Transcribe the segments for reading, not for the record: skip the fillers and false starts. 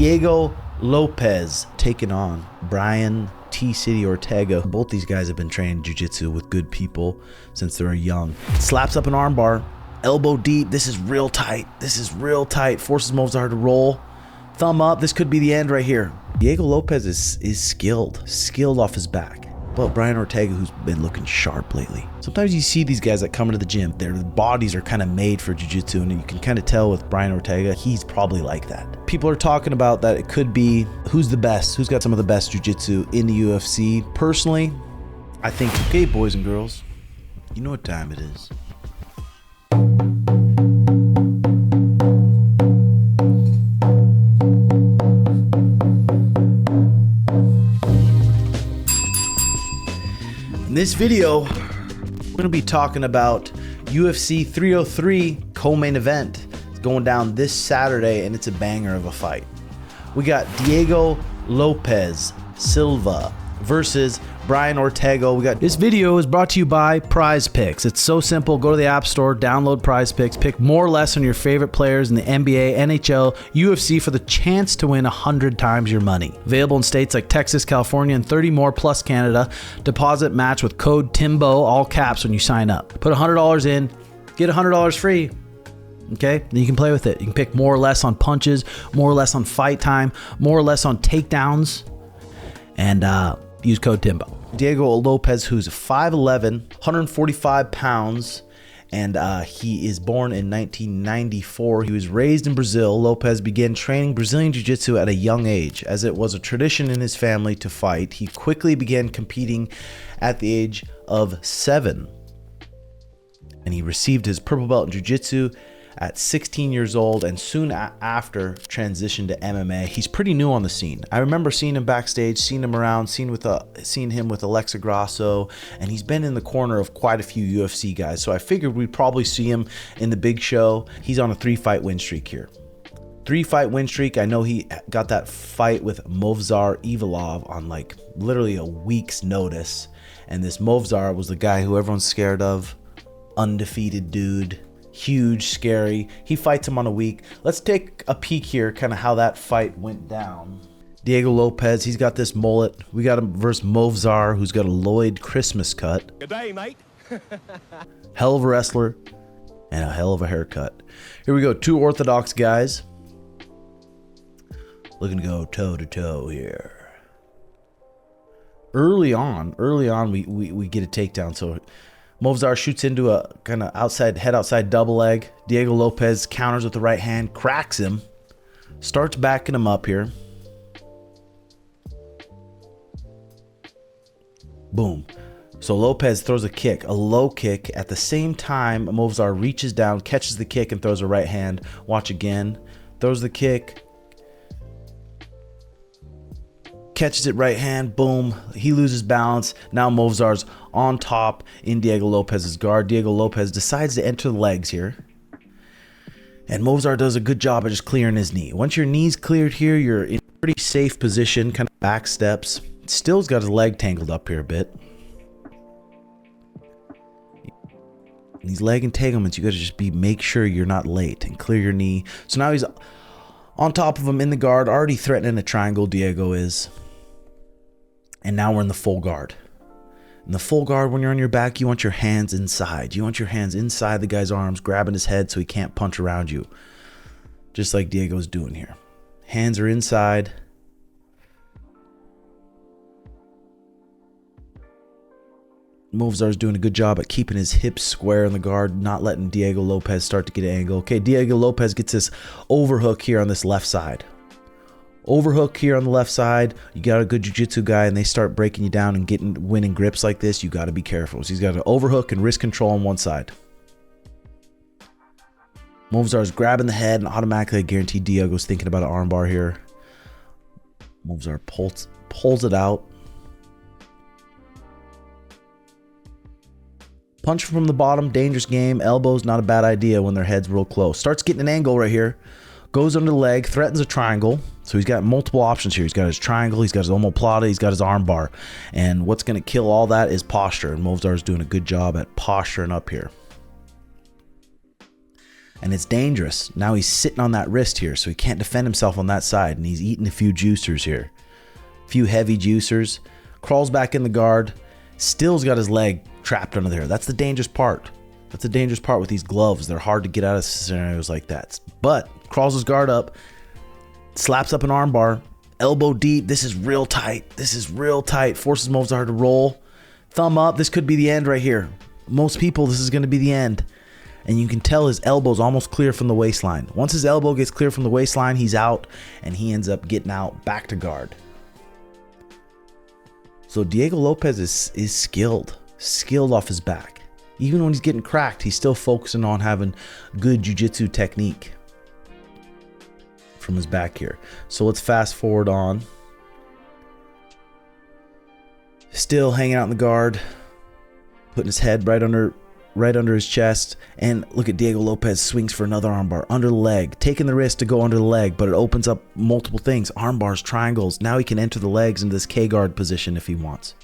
Diego Lopes taking on Brian T-City Ortega. Both these guys have been trained jiu-jitsu with good people since they were young. Slaps up an armbar, elbow deep. This is real tight. This is real tight. Forces Movzar to roll. Thumb up. This could be the end right here. Diego Lopes is skilled off his back. But Brian Ortega, who's been looking sharp lately. Sometimes you see these guys that come into the gym, their bodies are kind of made for jiu-jitsu, and you can kind of tell with Brian Ortega, he's probably like that. People are talking about that it could be who's the best, who's got some of the best jiu-jitsu in the UFC. Personally, I think, okay, boys and girls, you know what time it is. In this video, we're going to be talking about UFC 303 co-main event. It's going down this Saturday, and it's a banger of a fight. We got Diego Lopes Silva versus Brian Ortega. This video is brought to you by PrizePicks. It's so simple. Go to the App Store, download PrizePicks, pick more or less on your favorite players in the NBA, NHL, UFC for the chance to win 100 times your money. Available in states like Texas, California, and 30 more plus Canada. Deposit match with code TIMBO, all caps, when you sign up. Put $100 in, get $100 free. Okay, then you can play with it. You can pick more or less on punches, more or less on fight time, more or less on takedowns, and use code TIMBO. Diego Lopes, who's 5'11", 145 pounds, and he is born in 1994. He was raised in Brazil. Lopes began training Brazilian Jiu-Jitsu at a young age. As it was a tradition in his family to fight, he quickly began competing at the age of 7. And he received his purple belt in Jiu-Jitsu at 16 years old, and soon after transitioned to MMA. He's pretty new on the scene. I remember seeing him backstage, seeing him around, seeing him with Alexa Grasso, and he's been in the corner of quite a few UFC guys. So I figured we'd probably see him in the big show. He's on a 3-fight win streak here. 3-fight win streak. I know he got that fight with Movzar Evloev on like literally a week's notice. And this Movzar was the guy who everyone's scared of. Undefeated dude. Huge, scary. He fights him on a week. Let's take a peek here, kind of how that fight went down. Diego Lopes, he's got this mullet. We got him versus Movzar, who's got a Lloyd Christmas cut. Good day, mate. Hell of a wrestler and a hell of a haircut. Here we go, two orthodox guys. Looking to go toe to toe here. Early on, we get a takedown. So Movzar shoots into a kind of outside double leg. Diego Lopes counters with the right hand, cracks him, starts backing him up here. Boom. So Lopes throws a kick, a low kick. At the same time, Movzar reaches down, catches the kick, and throws a right hand. Watch again. Throws the kick. Catches it right hand, boom, he loses balance. Now Movzar's on top in Diego Lopes' guard. Diego Lopes decides to enter the legs here. And Movzar does a good job of just clearing his knee. Once your knee's cleared here, you're in a pretty safe position, kind of back steps. Still's got his leg tangled up here a bit. These leg entanglements, you gotta just make sure you're not late and clear your knee. So now he's on top of him in the guard, already threatening a triangle, Diego is. And now we're in the full guard. In the full guard, when you're on your back, you want your hands inside. You want your hands inside the guy's arms, grabbing his head so he can't punch around you. Just like Diego's doing here. Hands are inside. Movzar's doing a good job at keeping his hips square in the guard, not letting Diego Lopes start to get an angle. Okay, Diego Lopes gets this overhook here on this left side. Overhook here on the left side. You got a good jiu-jitsu guy and they start breaking you down and winning grips like this, you got to be careful. So he's got an overhook and wrist control on one side. Movzar's grabbing the head, and automatically I guarantee Diego's thinking about an armbar here. Movzar pulls it out. Punch from the bottom, dangerous game. Elbows, not a bad idea when their head's real close. Starts getting an angle right here. Goes under the leg, threatens a triangle. So he's got multiple options here. He's got his triangle, he's got his omoplata, he's got his armbar. And what's going to kill all that is posture. And Movzar's doing a good job at posturing up here. and it's dangerous. Now he's sitting on that wrist here, so he can't defend himself on that side, and he's eating a few juicers here. A few heavy juicers. Crawls back in the guard. Still's got his leg trapped under there. That's the dangerous part. That's the dangerous part with these gloves. They're hard to get out of scenarios like that. But crawls his guard up, slaps up an armbar, elbow deep. This is real tight. This is real tight. Forces Movsar to roll. Thumb up. This could be the end right here. Most people, this is going to be the end. And you can tell his elbow's almost clear from the waistline. Once his elbow gets clear from the waistline, he's out, and he ends up getting out back to guard. So Diego Lopes is skilled off his back. Even when he's getting cracked, he's still focusing on having good jiu-jitsu technique from his back here. So let's fast forward on. Still hanging out in the guard, putting his head right under his chest, and look at Diego Lopes swings for another armbar under the leg, taking the risk to go under the leg, but it opens up multiple things, armbars, triangles. Now he can enter the legs into this K-guard position if he wants.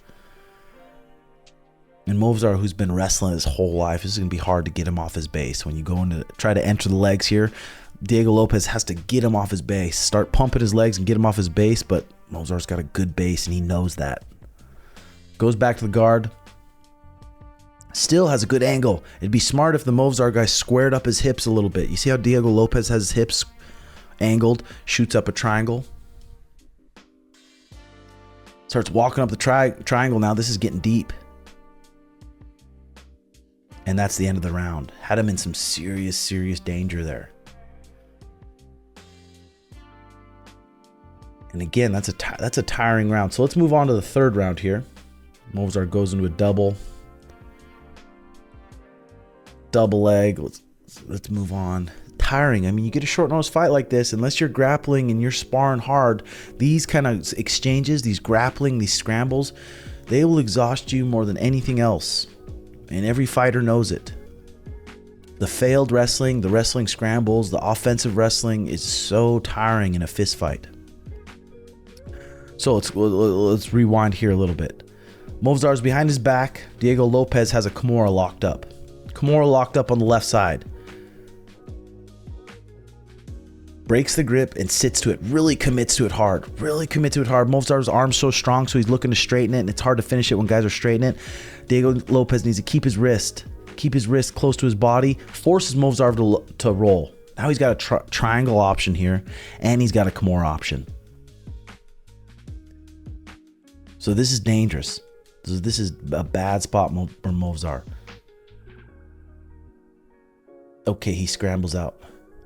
And Movsar, who's been wrestling his whole life, this is going to be hard to get him off his base. When you go into try to enter the legs here, Diego Lopes has to get him off his base, start pumping his legs and get him off his base, but Movsar's got a good base and he knows that. Goes back to the guard. Still has a good angle. It'd be smart if the Movsar guy squared up his hips a little bit. You see how Diego Lopes has his hips angled, shoots up a triangle. Starts walking up the triangle now. This is getting deep. And that's the end of the round. Had him in some serious danger there. And again, that's a tiring round. So let's move on to the third round here. Movsar goes into a double leg. Let's move on. Tiring. I mean, you get a short notice fight like this, unless you're grappling and you're sparring hard, these kind of exchanges, these grappling, these scrambles, they will exhaust you more than anything else. And every fighter knows it. The failed wrestling, the wrestling scrambles, the offensive wrestling is so tiring in a fist fight. So let's rewind here a little bit. Movsar's behind his back. Diego Lopes has a Kimura locked up. Kimura locked up on the left side. Breaks the grip and sits to it. Really commits to it hard. Movsar's arm's so strong, so he's looking to straighten it, and it's hard to finish it when guys are straightening it. Diego Lopes needs to keep his wrist close to his body. Forces Movsar to roll. Now he's got a triangle option here, and he's got a Kimura option. So this is dangerous. This is a bad spot for Movsar. Okay, he scrambles out.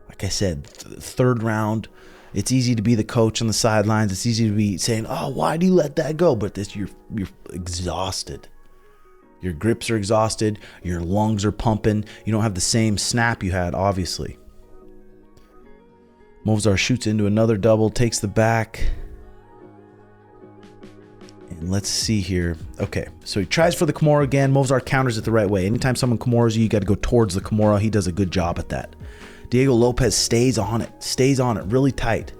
Like I said, third round, it's easy to be the coach on the sidelines. It's easy to be saying, "Oh, why do you let that go?" But you're exhausted. Your grips are exhausted. Your lungs are pumping. You don't have the same snap you had, obviously. Movsar shoots into another double, takes the back. And let's see here. Okay, so he tries for the Kimura again. Movsar counters it the right way. Anytime someone Kimuras you, got to go towards the Kimura. He does a good job at that. Diego Lopes stays on it really tight.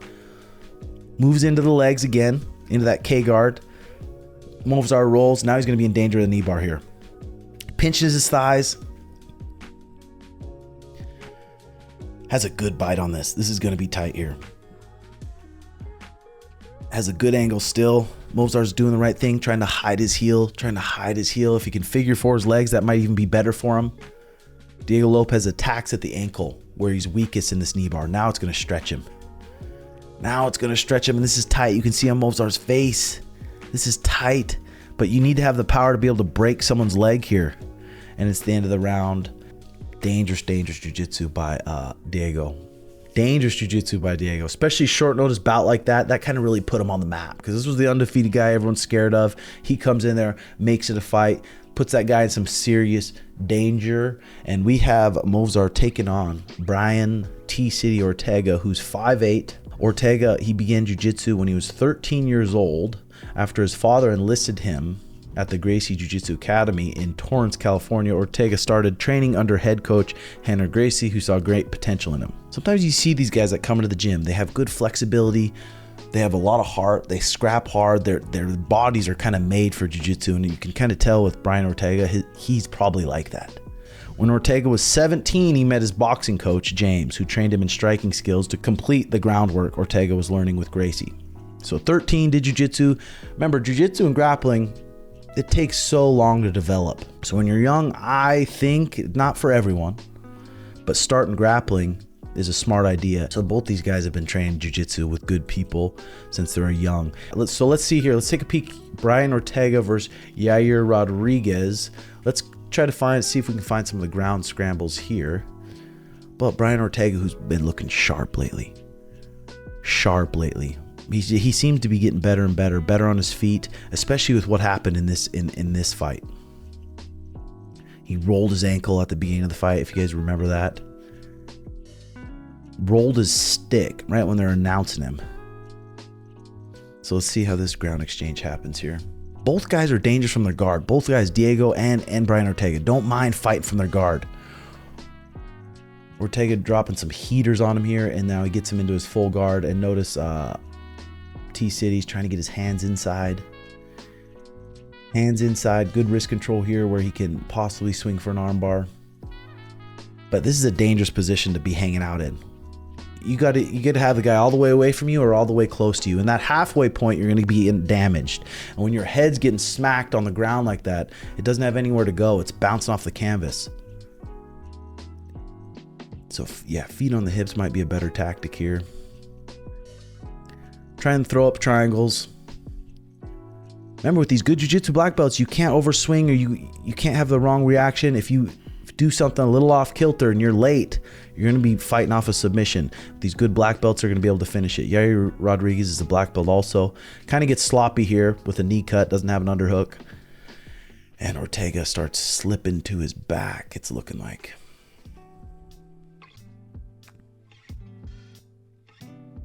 Moves into the legs again, into that K guard. Movsar rolls. Now he's going to be in danger of the knee bar here. Pinches his thighs. Has a good bite on this. This is going to be tight here. Has a good angle still. Movsar's doing the right thing, trying to hide his heel. If he can figure for his legs, that might even be better for him. Diego Lopes attacks at the ankle, where he's weakest in this knee bar. Now it's going to stretch him. And this is tight. You can see on Movsar's face. This is tight, but you need to have the power to be able to break someone's leg here. And it's the end of the round. Dangerous jiu-jitsu by Diego. Especially short notice bout like that. That kind of really put him on the map, because this was the undefeated guy everyone's scared of. He comes in there, makes it a fight, puts that guy in some serious danger. And we have Movsar taking on Brian T-City Ortega, who's 5'8". Ortega, he began jiu-jitsu when he was 13 years old after his father enlisted him at the Gracie Jiu-Jitsu Academy in Torrance, California. Ortega started training under head coach Henry Gracie, who saw great potential in him. Sometimes you see these guys that come into the gym, they have good flexibility, they have a lot of heart, they scrap hard, their bodies are kind of made for jiu-jitsu, and you can kind of tell with Brian Ortega, he's probably like that. When Ortega was 17, he met his boxing coach, James, who trained him in striking skills to complete the groundwork Ortega was learning with Gracie. So 13 did jiu-jitsu. Remember, jiu-jitsu and grappling, it takes so long to develop. So when you're young, I think, not for everyone, but starting grappling is a smart idea. So both these guys have been trained jiu-jitsu with good people since they were young. So let's see here. Let's take a peek. Brian Ortega versus Yair Rodriguez. Let's try to see if we can find some of the ground scrambles here. But Brian Ortega, who's been looking sharp lately. He seems to be getting better and better on his feet, especially with what happened in this fight. He rolled his ankle at the beginning of the fight, if you guys remember that. Rolled his stick right when they're announcing him. So let's see how this ground exchange happens here. Both guys are dangerous from their guard. Both guys, Diego and Brian Ortega, don't mind fighting from their guard. Ortega dropping some heaters on him here, and now he gets him into his full guard. And notice T-City's trying to get his hands inside. Hands inside, good wrist control here where he can possibly swing for an armbar. But this is a dangerous position to be hanging out in. You got to have the guy all the way away from you or all the way close to you. And that halfway point, you're going to be damaged. And when your head's getting smacked on the ground like that, it doesn't have anywhere to go. It's bouncing off the canvas. So yeah, feet on the hips might be a better tactic here. Try and throw up triangles. Remember, with these good jiu-jitsu black belts, you can't overswing or you can't have the wrong reaction. If you do something a little off kilter and you're late, you're going to be fighting off a submission. These good black belts are going to be able to finish it. Yair Rodriguez is a black belt also. Kind of gets sloppy here with a knee cut, doesn't have an underhook. And Ortega starts slipping to his back, it's looking like.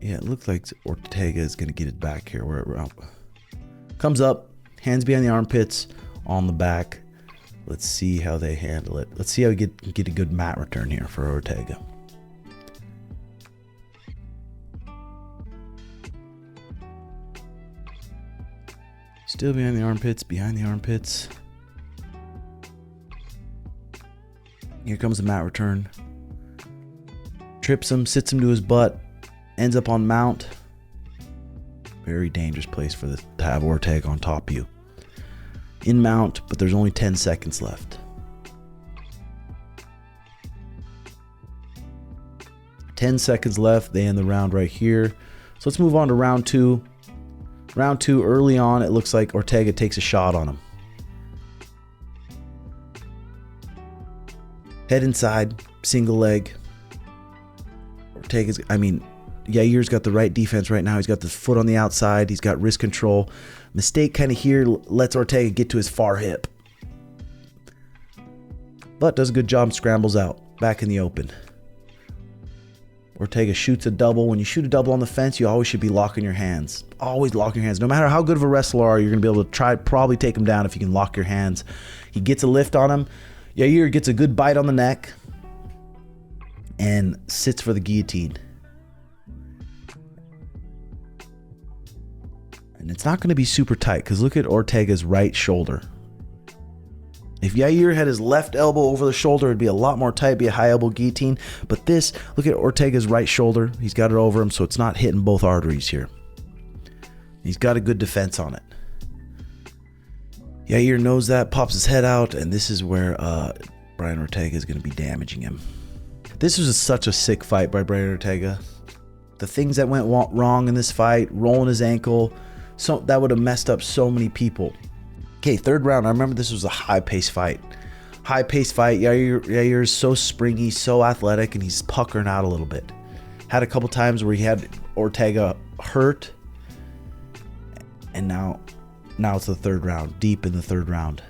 Yeah, it looks like Ortega is going to get it back here. Where it comes up, hands behind the armpits, on the back. Let's see how they handle it. Let's see how we get a good mat return here for Ortega. Still behind the armpits. Here comes the mat return. Trips him, sits him to his butt, ends up on mount. Very dangerous place for this to have Ortega on top of you. In mount, but there's only 10 seconds left. 10 seconds left. They end the round right here. So let's move on to round two. Round two, early on, it looks like Ortega takes a shot on him. Head inside, single leg. Yair's got the right defense right now. He's got the foot on the outside. He's got wrist control. Mistake kind of here lets Ortega get to his far hip. But does a good job, scrambles out. Back in the open. Ortega shoots a double. When you shoot a double on the fence, you always should be locking your hands. Always locking your hands. No matter how good of a wrestler you are, you're going to be able to probably take him down if you can lock your hands. He gets a lift on him. Yair gets a good bite on the neck. And sits for the guillotine. And it's not going to be super tight because look at Ortega's right shoulder. If Yair had his left elbow over the shoulder, it'd be a lot more tight, be a high elbow guillotine. But this, look at Ortega's right shoulder. He's got it over him, so it's not hitting both arteries here. He's got a good defense on it. Yair knows that, pops his head out, and this is where Brian Ortega is going to be damaging him. This was such a sick fight by Brian Ortega. The things that went wrong in this fight, rolling his ankle, so that would have messed up so many people. Okay, third round. I remember this was a high-paced fight. Yair is so springy, so athletic, and he's puckering out a little bit. Had a couple times where he had Ortega hurt, and now it's the third round, deep in the third round.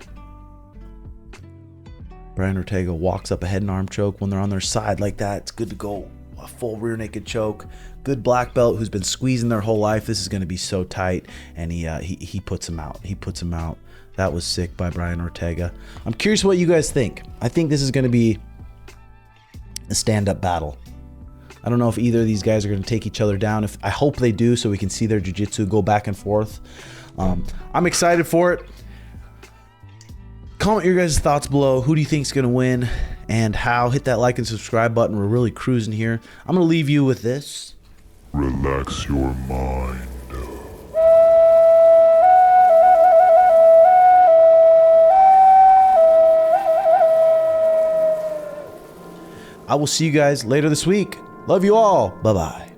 Brian Ortega walks up a head and arm choke. When they're on their side like that, it's good to go a full rear naked choke. Good black belt who's been squeezing their whole life. This is going to be so tight, and he puts him out. That was sick by Brian Ortega. I'm curious what you guys think. I think this is going to be a stand-up battle. I don't know if either of these guys are going to take each other down. I hope they do, so we can see their jiu-jitsu go back and forth. I'm excited for it. Comment your guys' thoughts below. Who do you think is going to win? and how. Hit that like and subscribe button. We're really cruising here. I'm going to leave you with this. Relax your mind. I will see you guys later this week. Love you all. Bye-bye.